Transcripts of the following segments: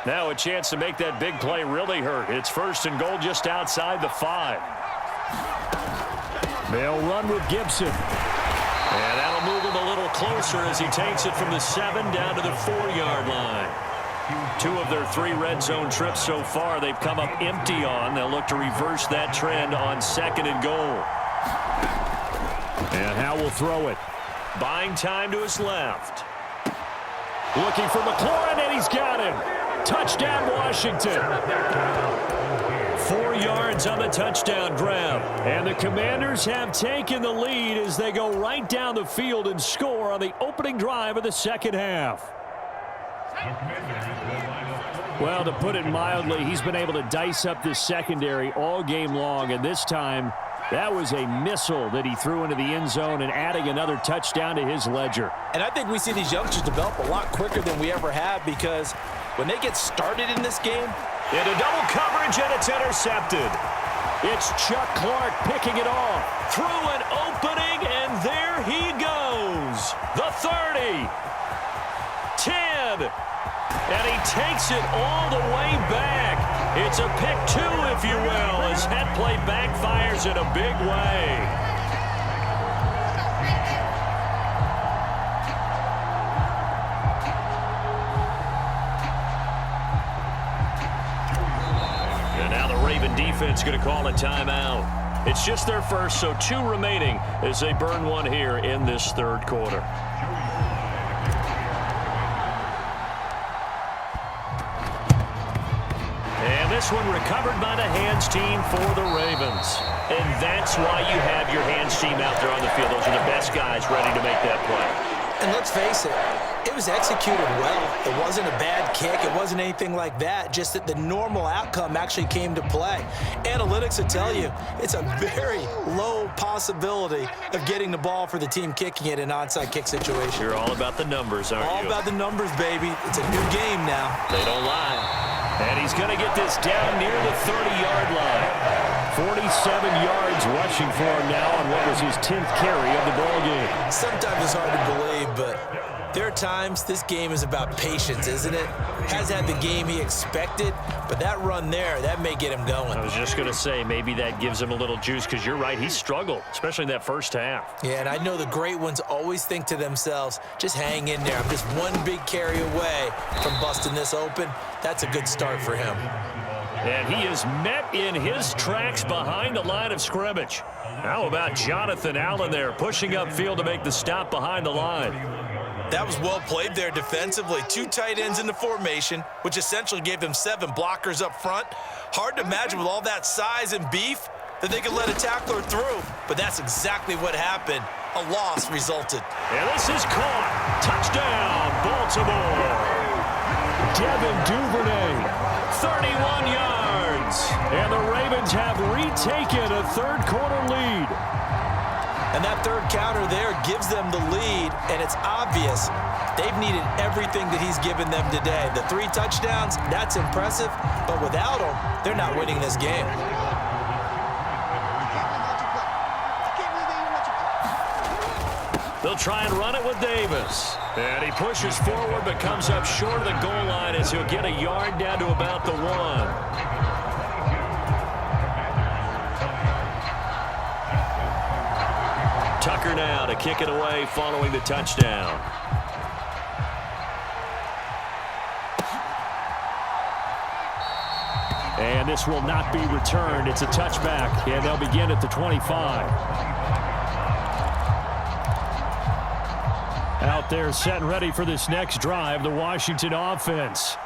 Now a chance to make that big play really hurt. It's 1st and goal just outside the 5. They'll run with Gibson. And that'll move him a little closer as he takes it from the 7 down to the 4-yard line. 2 of their 3 red zone trips so far they've come up empty on. They'll look to reverse that trend on 2nd and goal. And Howe will throw it. Buying time to his left. Looking for McLaurin, and he's got him. Touchdown, Washington. 4 yards on the touchdown grab. And the Commanders have taken the lead as they go right down the field and score on the opening drive of the second half. Well, to put it mildly, he's been able to dice up this secondary all game long, and this time that was a missile that he threw into the end zone and adding another touchdown to his ledger. And I think we see these youngsters develop a lot quicker than we ever have, because when they get started in this game, into double coverage, and it's intercepted. It's Chuck Clark picking it off. Through an opening, and there he goes. The 30. 10. And he takes it all the way back. It's a pick 2, if you will, as that play backfires in a big way. Defense going to call a timeout. It's just their first, so 2 remaining as they burn 1 here in this 3rd quarter. And this one recovered by the hands team for the Ravens. And that's why you have your hands team out there on the field. Those are the best guys ready to make that play. And let's face it, it was executed well. It wasn't a bad kick. It wasn't anything like that. Just that the normal outcome actually came to play. Analytics will tell you it's a very low possibility of getting the ball for the team kicking it in an onside kick situation. You're all about the numbers, aren't you? All about the numbers, baby. It's a new game now. They don't lie. And he's going to get this down near the 30-yard line. 47 yards rushing for him now on what was his 10th carry of the ball game. Sometimes it's hard to believe, but there are times this game is about patience, isn't it? Has had the game he expected, but that run there, that may get him going. I was just going to say, maybe that gives him a little juice, because you're right, he struggled, especially in that first half. Yeah, and I know the great ones always think to themselves, just hang in there. I'm just one big carry away from busting this open. That's a good start for him. And he is met in his tracks behind the line of scrimmage. How about Jonathan Allen there, pushing upfield to make the stop behind the line? That was well played there defensively. 2 tight ends in the formation, which essentially gave them 7 blockers up front. Hard to imagine with all that size and beef that they could let a tackler through, but that's exactly what happened. A loss resulted. And this is caught. Touchdown, Baltimore. Devin Duvernay, 31 yards. And the Ravens have retaken a 3rd quarter lead. And that 3rd counter there gives them the lead, and it's obvious they've needed everything that he's given them today. The 3 touchdowns, that's impressive, but without him, they're not winning this game. They'll try and run it with Davis. And he pushes forward but comes up short of the goal line as he'll get a yard down to about the 1. Tucker now to kick it away following the touchdown. And this will not be returned. It's a touchback, and they'll begin at the 25. Out there set and ready for this next drive, the Washington offense.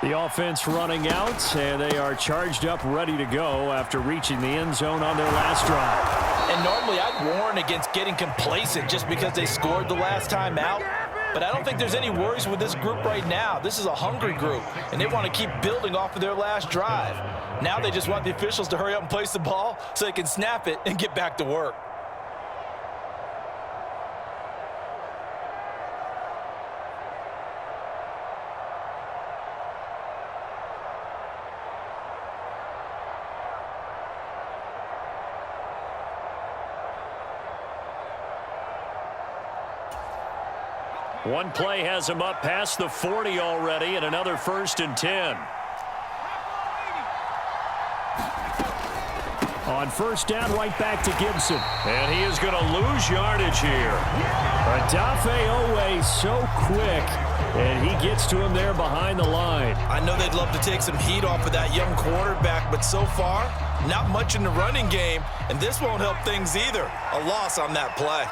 The offense running out, and they are charged up, ready to go after reaching the end zone on their last drive. And normally I'd warn against getting complacent just because they scored the last time out. But I don't think there's any worries with this group right now. This is a hungry group, and they want to keep building off of their last drive. Now they just want the officials to hurry up and place the ball so they can snap it and get back to work. One play has him up past the 40 already, and another 1st and 10. On 1st down, right back to Gibson. And he is going to lose yardage here. Odafe Owe so quick, and he gets to him there behind the line. I know they'd love to take some heat off of that young quarterback, but so far, not much in the running game, and this won't help things either. A loss on that play.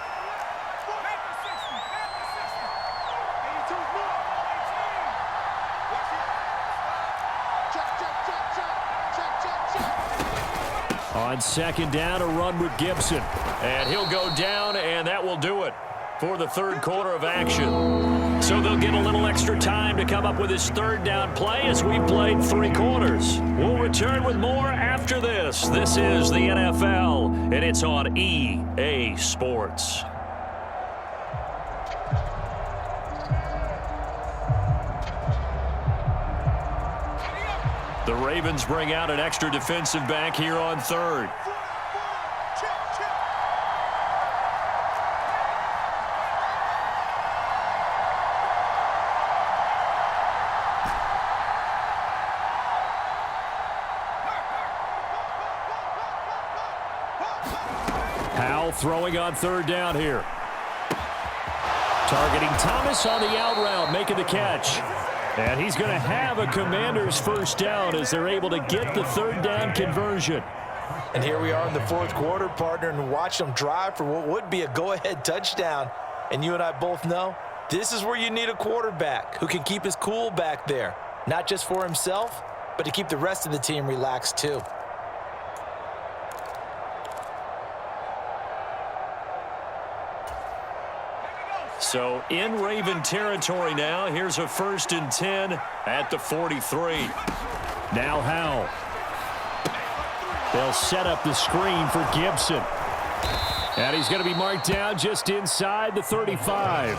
On 2nd down, a run with Gibson. And he'll go down, and that will do it for the 3rd quarter of action. So they'll get a little extra time to come up with his 3rd down play as we played 3 quarters. We'll return with more after this. This is the NFL, and it's on EA Sports. The Ravens bring out an extra defensive back here on 3rd. Howell throwing on 3rd down here. Targeting Thomas on the out route, making the catch. And he's going to have a Commanders 1st down as they're able to get the 3rd down conversion. And here we are in the 4th quarter, partner, and watch them drive for what would be a go-ahead touchdown. And you and I both know this is where you need a quarterback who can keep his cool back there, not just for himself, but to keep the rest of the team relaxed too. So in Raven territory now. Here's a 1st and 10 at the 43. Now Howell. They'll set up the screen for Gibson. And he's going to be marked down just inside the 35.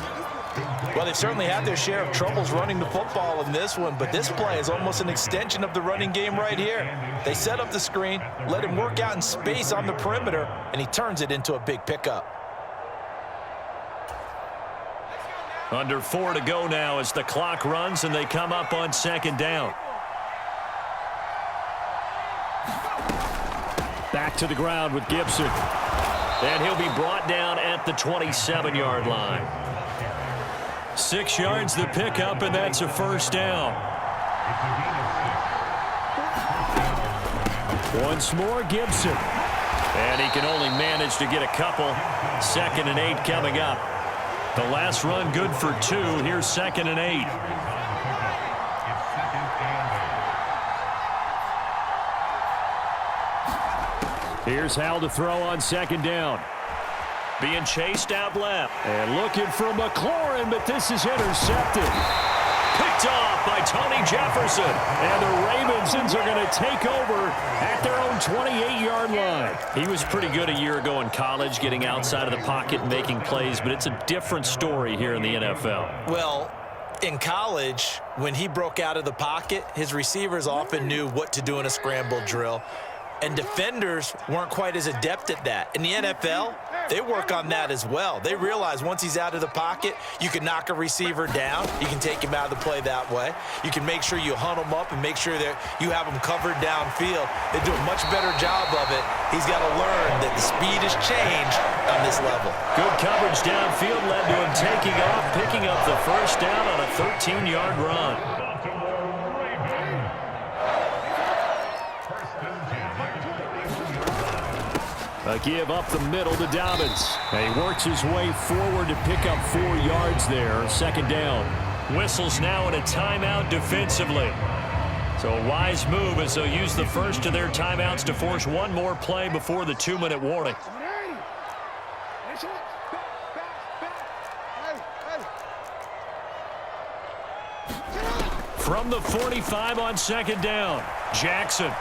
Well, they've certainly had their share of troubles running the football in this one, but this play is almost an extension of the running game right here. They set up the screen, let him work out in space on the perimeter, and he turns it into a big pickup. Under 4 to go now as the clock runs and they come up on 2nd down. Back to the ground with Gibson. And he'll be brought down at the 27-yard line. 6 yards the pickup, and that's a 1st down. Once more, Gibson. And he can only manage to get a couple. 2nd and 8 coming up. The last run good for 2. Here's 2nd and 8. Here's Howell to throw on 2nd down. Being chased out left. And looking for McLaurin, but this is intercepted. Picked off by Tony Jefferson. And the Ravens are going to take over at their own 28-yard line. He was pretty good a year ago in college, getting outside of the pocket and making plays, but it's a different story here in the NFL. Well, in college, when he broke out of the pocket, his receivers often knew what to do in a scramble drill. And defenders weren't quite as adept at that. In the NFL, they work on that as well. They realize once he's out of the pocket, you can knock a receiver down. You can take him out of the play that way. You can make sure you hunt him up and make sure that you have him covered downfield. They do a much better job of it. He's got to learn that the speed has changed on this level. Good coverage downfield led to him taking off, picking up the 1st down on a 13-yard run. A give up the middle to Dobbins. And he works his way forward to pick up 4 yards there. 2nd down. Whistles now in a timeout defensively. So a wise move as they'll use the first of their timeouts to force one more play before the 2-minute warning. From the 45 on 2nd down, Jackson.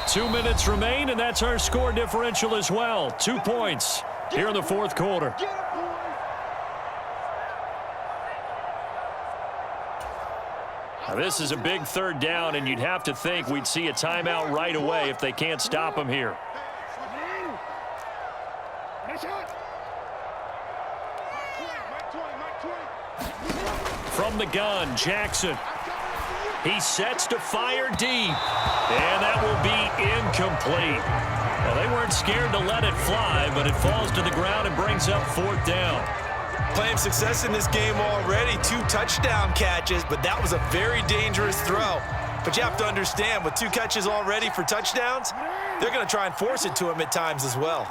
2 minutes remain, and that's our score differential as well. 2 points here in the 4th quarter. Now, this is a big 3rd down, and you'd have to think we'd see a timeout right away if they can't stop him here. From the gun, Jackson. He sets to fire deep. And that will be incomplete. Well, they weren't scared to let it fly, but it falls to the ground and brings up 4th down. Playing success in this game already. 2 touchdown catches, but that was a very dangerous throw. But you have to understand, with 2 catches already for touchdowns, they're going to try and force it to him at times as well.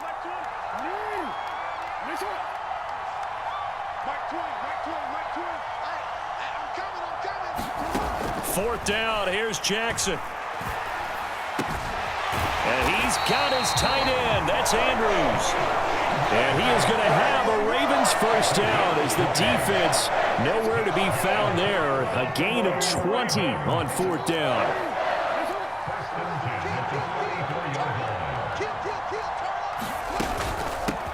4th down, here's Jackson. And he's got his tight end, that's Andrews. And he is going to have a Ravens first down as the defense nowhere to be found there. A gain of 20 on 4th down.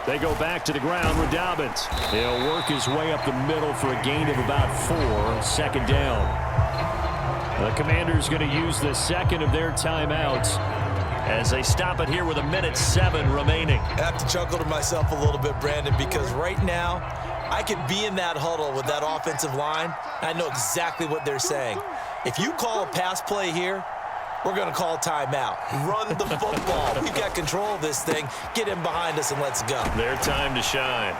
They go back to the ground with Dobbins. He'll work his way up the middle for a gain of about 4, 2nd down. The Commanders going to use the second of their timeouts as they stop it here with 1:07 remaining. I have to chuckle to myself a little bit, Brandon, because right now I could be in that huddle with that offensive line. I know exactly what they're saying. If you call a pass play here, we're going to call timeout. Run the football. We've got control of this thing. Get him behind us and let's go. Their time to shine.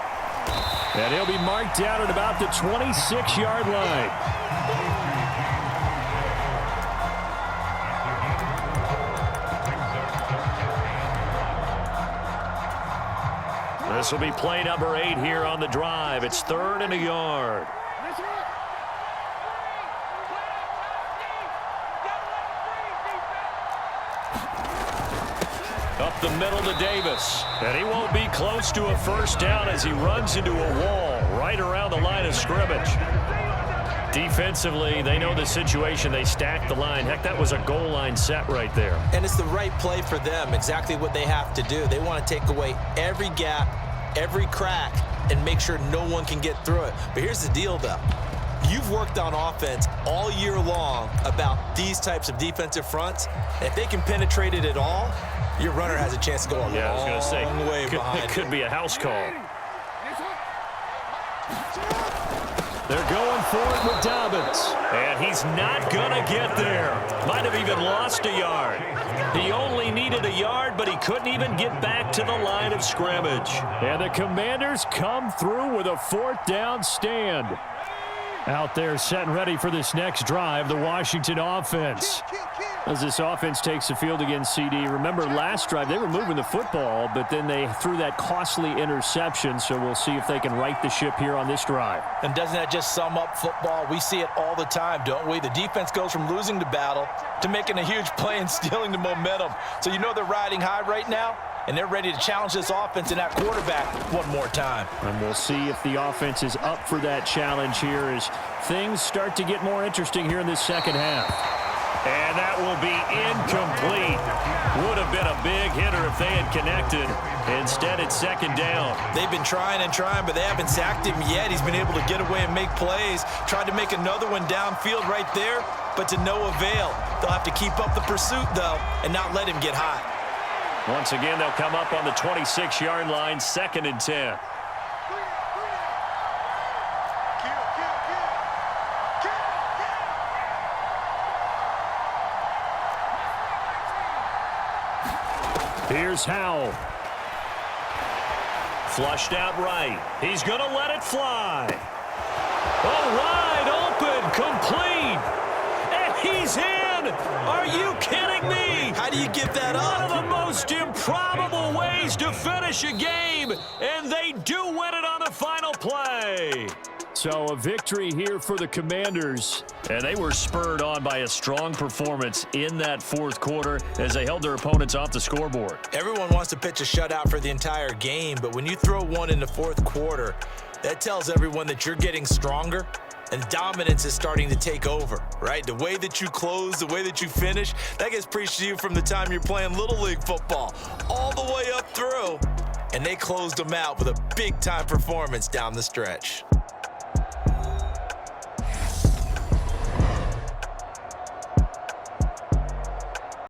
And he'll be marked down at about the 26-yard line. This will be play number 8 here on the drive. It's 3rd and a yard. Up the middle to Davis. And he won't be close to a first down as he runs into a wall right around the line of scrimmage. Defensively, they know the situation. They stack the line. Heck, that was a goal line set right there. And it's the right play for them, exactly what they have to do. They want to take away every gap, every crack, and make sure no one can get through it. But here's the deal, though. You've worked on offense all year long about these types of defensive fronts. If they can penetrate it at all, your runner has a chance to go a long way behind. It could be a house call. They're going for it with Dobbins. And he's not going to get there. Might have even lost a yard. He only needed a yard, but he couldn't even get back to the line of scrimmage. And the Commanders come through with a 4th down stand. Out there set and ready for this next drive, the Washington offense. As this offense takes the field against CD. Remember, last drive, they were moving the football, but then they threw that costly interception, so we'll see if they can right the ship here on this drive. And doesn't that just sum up football? We see it all the time, don't we? The defense goes from losing the battle to making a huge play and stealing the momentum. So you know they're riding high right now, and they're ready to challenge this offense and that quarterback one more time. And we'll see if the offense is up for that challenge here as things start to get more interesting here in this second half. And that will be incomplete. Would have been a big hitter if they had connected. Instead, it's 2nd down. They've been trying and trying, but they haven't sacked him yet. He's been able to get away and make plays. Tried to make another one downfield right there, but to no avail. They'll have to keep up the pursuit, though, and not let him get hot. Once again, they'll come up on the 26-yard line, 2nd and 10. Here's Howell. Flushed out right. He's going to let it fly. Oh, wide open, complete. And he's in. Are you kidding me? How do you give that up? One of the most improbable ways to finish a game, and they do win it on the final play. So a victory here for the Commanders, and they were spurred on by a strong performance in that 4th quarter as they held their opponents off the scoreboard. Everyone wants to pitch a shutout for the entire game, but when you throw one in the 4th quarter, that tells everyone that you're getting stronger and dominance is starting to take over, right? The way that you close, the way that you finish, that gets preached to you from the time you're playing Little League football all the way up through, and they closed them out with a big-time performance down the stretch.